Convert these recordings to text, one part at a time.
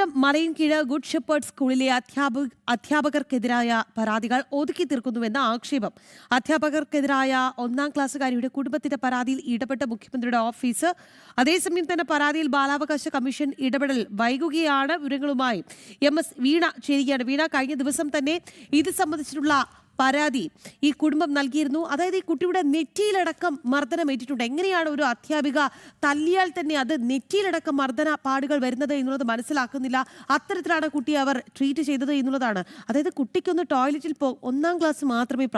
Kuttanad Malayinkeezhu good shepherd സ്കൂളിലെ അധ്യാപകർക്കെതിരായ പരാതികൾ ഒതുക്കി തീർക്കുന്നുവെന്ന ആക്ഷേപം. അധ്യാപകർക്കെതിരായ 1-ാം ക്ലാസ്സുകാരിയുടെ കുടുംബത്തിന്റെ പരാതിയിൽ ഇടപെട്ട മുഖ്യമന്ത്രിയുടെ ഓഫീസ്. അതേസമയം തന്നെ പരാതിയിൽ ബാലാവകാശ കമ്മീഷൻ ഇടപെടൽ വൈകുകയാണ്. വിവരങ്ങളുമായി MS വീണ ചേരുകയാണ്. വീണ, കഴിഞ്ഞ ദിവസം തന്നെ ഇത് സംബന്ധിച്ചിട്ടുള്ള പരാതി ഈ കുടുംബം നൽകിയിരുന്നു. അതായത് ഈ കുട്ടിയുടെ നെറ്റിയിലടക്കം മർദ്ദനമേറ്റിട്ടുണ്ട്. എങ്ങനെയാണ് ഒരു അധ്യാപിക തല്ലിയാൽ തന്നെ അത് നെറ്റിയിലടക്കം മർദ്ദന പാടുകൾ വരുന്നത് എന്നുള്ളത് മനസ്സിലാക്കുന്നില്ല. അത്തരത്തിലാണ് കുട്ടിയെ അവർ ട്രീറ്റ് ചെയ്തത് എന്നുള്ളതാണ്. അതായത് കുട്ടിക്കൊന്ന് ടോയ്ലറ്റിൽ 1-ാം ക്ലാസ് മാത്രമേ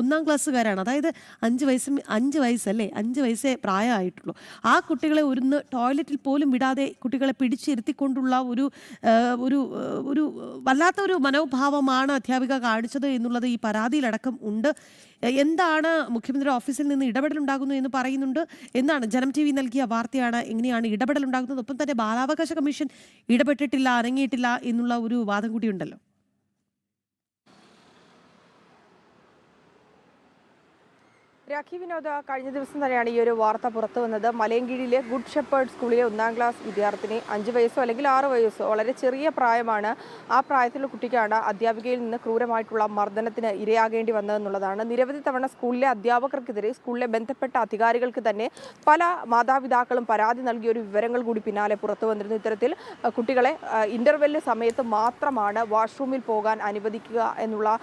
1-ാം ക്ലാസ്സുകാരാണ്. അതായത് 5 വയസ്സല്ലേ, 5 വയസ്സേ പ്രായമായിട്ടുള്ളൂ. ആ കുട്ടികളെ ഒന്ന് ടോയ്ലറ്റിൽ പോലും വിടാതെ കുട്ടികളെ പിടിച്ചിരുത്തിക്കൊണ്ടുള്ള ഒരു വല്ലാത്ത ഒരു മനോഭാവമാണ് അധ്യാപിക കാണിച്ചത് എന്നുള്ളത് ഈ പരാതിയിലടക്കം ഉണ്ട്. എന്താണ് മുഖ്യമന്ത്രിയുടെ ഓഫീസിൽ നിന്ന് ഇടപെടലുണ്ടാകുന്നു എന്ന് പറയുന്നുണ്ട്. എന്താണ് ജനം TV നൽകിയ വാർത്തയാണ്. എങ്ങനെയാണ് ഇടപെടലുണ്ടാകുന്നത്? ഒപ്പം തന്നെ ബാലാവകാശ കമ്മീഷൻ ഇടപെട്ടിട്ടില്ല, അനങ്ങിയിട്ടില്ല എന്നുള്ള ഒരു വാദം കൂടിയുണ്ടല്ലോ. രാഖി വിനോദ, കഴിഞ്ഞ ദിവസം തന്നെയാണ് ഈ ഒരു വാർത്ത പുറത്തു വന്നത്. മലയൻകീഴിലെ ഗുഡ് ഷെപ്പേർഡ് സ്കൂളിലെ 1-ാം ക്ലാസ് വിദ്യാർത്ഥിനി 5 വയസ്സോ അല്ലെങ്കിൽ 6 വയസ്സോ, വളരെ ചെറിയ പ്രായമാണ്. ആ പ്രായത്തിലുള്ള കുട്ടിക്കാണ് അധ്യാപികയിൽ നിന്ന് ക്രൂരമായിട്ടുള്ള മർദ്ദനത്തിന് ഇരയാകേണ്ടി വന്നതെന്നുള്ളതാണ്. നിരവധി തവണ സ്കൂളിലെ അധ്യാപകർക്കെതിരെ സ്കൂളിലെ ബന്ധപ്പെട്ട അധികാരികൾക്ക് തന്നെ പല മാതാപിതാക്കളും പരാതി നൽകിയ ഒരു വിവരങ്ങൾ കൂടി പിന്നാലെ പുറത്തു വന്നിരുന്നു. ഇത്തരത്തിൽ കുട്ടികളെ ഇന്റർവെല്ല് സമയത്ത് മാത്രമാണ് വാഷ്റൂമിൽ പോകാൻ അനുവദിക്കുക എന്നുള്ള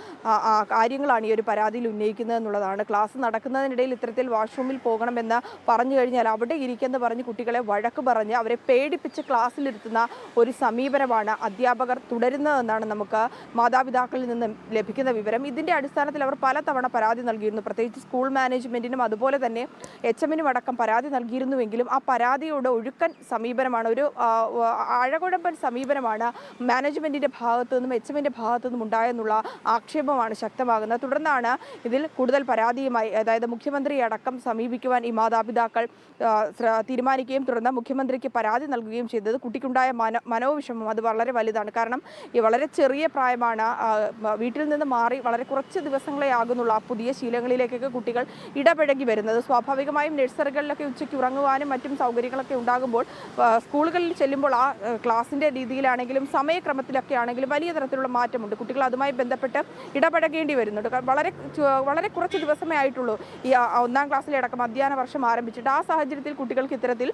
കാര്യങ്ങളാണ് ഈ ഒരു പരാതിയിൽ ഉന്നയിക്കുന്നത് എന്നുള്ളതാണ്. ക്ലാസ് നടക്കുന്നതിനിടയിൽ ഇത്തരത്തിൽ വാഷ്റൂമിൽ പോകണമെന്ന് പറഞ്ഞു കഴിഞ്ഞാൽ അവിടെ ഇരിക്കെന്ന് പറഞ്ഞ് കുട്ടികളെ വഴക്ക് പറഞ്ഞ് അവരെ പേടിപ്പിച്ച് ക്ലാസ്സിലിരുത്തുന്ന ഒരു സമീപനമാണ് അധ്യാപകർ തുടരുന്നതെന്നാണ് നമുക്ക് മാതാപിതാക്കളിൽ നിന്ന് ലഭിക്കുന്ന വിവരം. ഇതിന്റെ അടിസ്ഥാനത്തിൽ അവർ പലതവണ പരാതി നൽകിയിരുന്നു. പ്രത്യേകിച്ച് സ്കൂൾ മാനേജ്മെന്റിനും അതുപോലെ തന്നെ HM-നും അടക്കം പരാതി നൽകിയിരുന്നുവെങ്കിലും ആ പരാതിയുടെ ഒഴുക്കൻ സമീപനമാണ്, ഒരു അഴകുഴമ്പൻ സമീപനമാണ് മാനേജ്മെന്റിന്റെ ഭാഗത്തു നിന്നും HM-ന്റെ ഭാഗത്തു നിന്നും ഉണ്ടായെന്നുള്ള ആക്ഷേപമാണ് ശക്തമാകുന്നത്. തുടർന്നാണ് ഇതിൽ കൂടുതൽ പരാതിയുമായി, അതായത് മുഖ്യമന്ത്രിയെ അടക്കം സമീപിക്കുവാൻ ഈ മാതാപിതാക്കൾ തീരുമാനിക്കുകയും തുടർന്ന് മുഖ്യമന്ത്രിക്ക് പരാതി നൽകുകയും ചെയ്തത്. കുട്ടിക്കുണ്ടായ മനോവിഷമം അത് വളരെ വലുതാണ്. കാരണം ഈ വളരെ ചെറിയ പ്രായമാണ്, വീട്ടിൽ നിന്ന് മാറി വളരെ കുറച്ച് ദിവസങ്ങളെ ആകുന്നുള്ള ആ പുതിയ ശീലങ്ങളിലേക്കൊക്കെ കുട്ടികൾ ഇടപഴകി വരുന്നത്. സ്വാഭാവികമായും നഴ്സറികളിലൊക്കെ ഉച്ചയ്ക്ക് ഉറങ്ങുവാനും മറ്റും സൗകര്യങ്ങളൊക്കെ ഉണ്ടാകുമ്പോൾ സ്കൂളുകളിൽ ചെല്ലുമ്പോൾ ആ ക്ലാസിൻ്റെ രീതിയിലാണെങ്കിലും സമയക്രമത്തിലൊക്കെ ആണെങ്കിലും വലിയ തരത്തിലുള്ള മാറ്റമുണ്ട്. കുട്ടികൾ അതുമായി ബന്ധപ്പെട്ട് ഇടപഴകേണ്ടി വരുന്നുണ്ട്. വളരെ കുറച്ച് ദിവസമേ ആയിട്ടുള്ളൂ ഈ 1-ാം ക്ലാസ്സിലടക്കം അധ്യയന വർഷം ആരംഭിച്ചിട്ട്. ആ സാഹചര്യത്തിൽ കുട്ടികൾക്ക് ഇത്തരത്തിൽ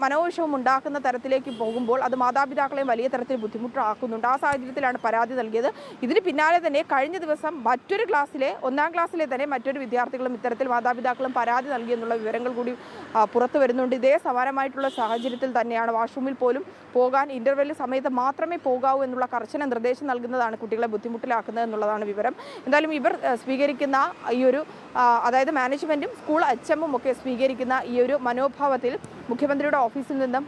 മനോവിഷമം ഉണ്ടാക്കുന്ന തരത്തിലേക്ക് പോകുമ്പോൾ അത് മാതാപിതാക്കളെയും വലിയ തരത്തിൽ ബുദ്ധിമുട്ടാക്കുന്നുണ്ട്. ആ സാഹചര്യത്തിലാണ് പരാതി നൽകിയത്. ഇതിന് പിന്നാലെ തന്നെ കഴിഞ്ഞ ദിവസം മറ്റൊരു ക്ലാസ്സിലെ 1-ാം ക്ലാസ്സിലെ തന്നെ മറ്റൊരു വിദ്യാർത്ഥികളും ഇത്തരത്തിൽ മാതാപിതാക്കളും പരാതി നൽകിയെന്നുള്ള വിവരങ്ങൾ കൂടി പുറത്തു വരുന്നുണ്ട്. ഇതേ സമാനമായിട്ടുള്ള സാഹചര്യത്തിൽ തന്നെയാണ് വാഷ്റൂമിൽ പോലും പോകാൻ ഇന്റർവെല്ല് സമയത്ത് മാത്രമേ പോകാവൂ എന്നുള്ള കർശന നിർദ്ദേശം നൽകുന്നതാണ് കുട്ടികളെ ബുദ്ധിമുട്ടിലാക്കുന്നത് എന്നുള്ളതാണ് വിവരം. എന്തായാലും ഇവർ സ്വീകരിക്കുന്ന ഈ ഒരു, അതായത് മാനേജ്മെന്റും സ്കൂൾ HM-ഉം ഒക്കെ സ്വീകരിക്കുന്ന ഈ ഒരു മനോഭാവത്തിൽ മുഖ്യമന്ത്രിയുടെ ഓഫീസിൽ നിന്നും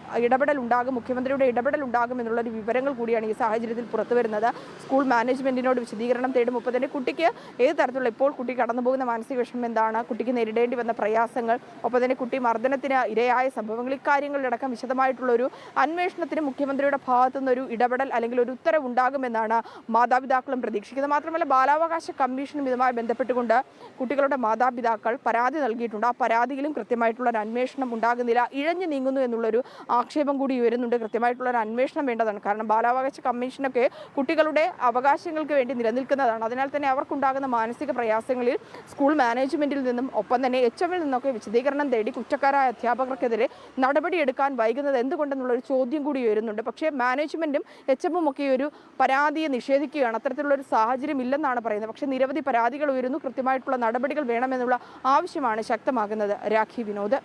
മുഖ്യമന്ത്രിയുടെ ഇടപെടൽ ഉണ്ടാകും എന്നുള്ളൊരു വിവരങ്ങൾ കൂടിയാണ് ഈ സാഹചര്യത്തിൽ പുറത്തു വരുന്നത്. സ്കൂൾ മാനേജ്മെന്റിനോട് വിശദീകരണം തേടും. ഒപ്പം തന്നെ കുട്ടിക്ക് ഏത് തരത്തിലുള്ള, ഇപ്പോൾ കുട്ടി കടന്നു പോകുന്ന മാനസിക വിഷമം എന്താണ്, കുട്ടിക്ക് നേരിടേണ്ടി വന്ന പ്രയാസങ്ങൾ, ഒപ്പം തന്നെ കുട്ടി മർദ്ദനത്തിന് ഇരയായ സംഭവങ്ങൾ, ഇക്കാര്യങ്ങളിലടക്കം വിശദമായിട്ടുള്ളൊരു അന്വേഷണത്തിന് മുഖ്യമന്ത്രിയുടെ ഭാഗത്തു നിന്നൊരു ഇടപെടൽ അല്ലെങ്കിൽ ഒരു ഉത്തരവ് ഉണ്ടാകുമെന്നാണ് മാതാപിതാക്കളും പ്രതീക്ഷിക്കുന്നത്. മാത്രമല്ല ബാലാവകാശ കമ്മീഷനും ഇതുമായി ബന്ധപ്പെട്ടുകൊണ്ട് കുട്ടികളുടെ മാതാപിതാക്കൾ പരാതി നൽകിയിട്ടുണ്ട്. ആ പരാതിയിലും കൃത്യമായിട്ടുള്ള ഒരു അന്വേഷണം ഉണ്ടാകുന്നില്ല, ഇഴഞ്ഞു നീങ്ങുന്നു എന്നുള്ളൊരു ആക്ഷേപം കൂടി വരുന്നുണ്ട്. കൃത്യമായിട്ടുള്ള ഒരു അന്വേഷണം വേണ്ടതാണ്. കാരണം ബാലാവകാശ കമ്മീഷനൊക്കെ കുട്ടികളുടെ അവകാശങ്ങൾക്ക് വേണ്ടി നിലനിൽക്കുന്നതാണ്. അതിനാൽ തന്നെ അവർക്കുണ്ടാകുന്ന മാനസിക പ്രയാസങ്ങളിൽ സ്കൂൾ മാനേജ്മെന്റിൽ നിന്നും ഒപ്പം തന്നെ HM-ൽ നിന്നൊക്കെ വിശദീകരണം തേടി കുറ്റക്കാരായ അധ്യാപകർക്കെതിരെ നടപടിയെടുക്കാൻ വൈകുന്നത് എന്തുകൊണ്ടെന്നുള്ളൊരു ചോദ്യം കൂടി വരുന്നുണ്ട്. പക്ഷേ മാനേജ്മെന്റും HM-ഉം ഒക്കെ ഒരു പരാതിയെ നിഷേധിക്കുകയാണ്. അത്തരത്തിലുള്ളൊരു സാഹചര്യം ഇല്ലെന്നാണ് പറയുന്നത്. പക്ഷേ നിരവധി പരാതികൾ ഉയരുന്നു. കൃത്യമായിട്ടുള്ള നടപടികൾ വേണമെന്നുള്ള ആവശ്യമാണ് ശക്തമാകുന്നത്. രാഖി വിനോദ്.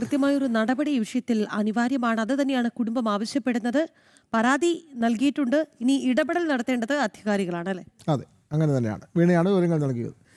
കൃത്യമായൊരു നടപടി ഈ വിഷയത്തിൽ അനിവാര്യമാണ്. അത് തന്നെയാണ് കുടുംബം ആവശ്യപ്പെടുന്നത്. പരാതി നൽകിയിട്ടുണ്ട്. ഇനി ഇടപെടൽ നടത്തേണ്ടത് അധികാരികളാണ്, അല്ലേ? അതെ, അങ്ങനെ തന്നെയാണ്. വീണയാണ് വിവരങ്ങൾ നൽകിയത്.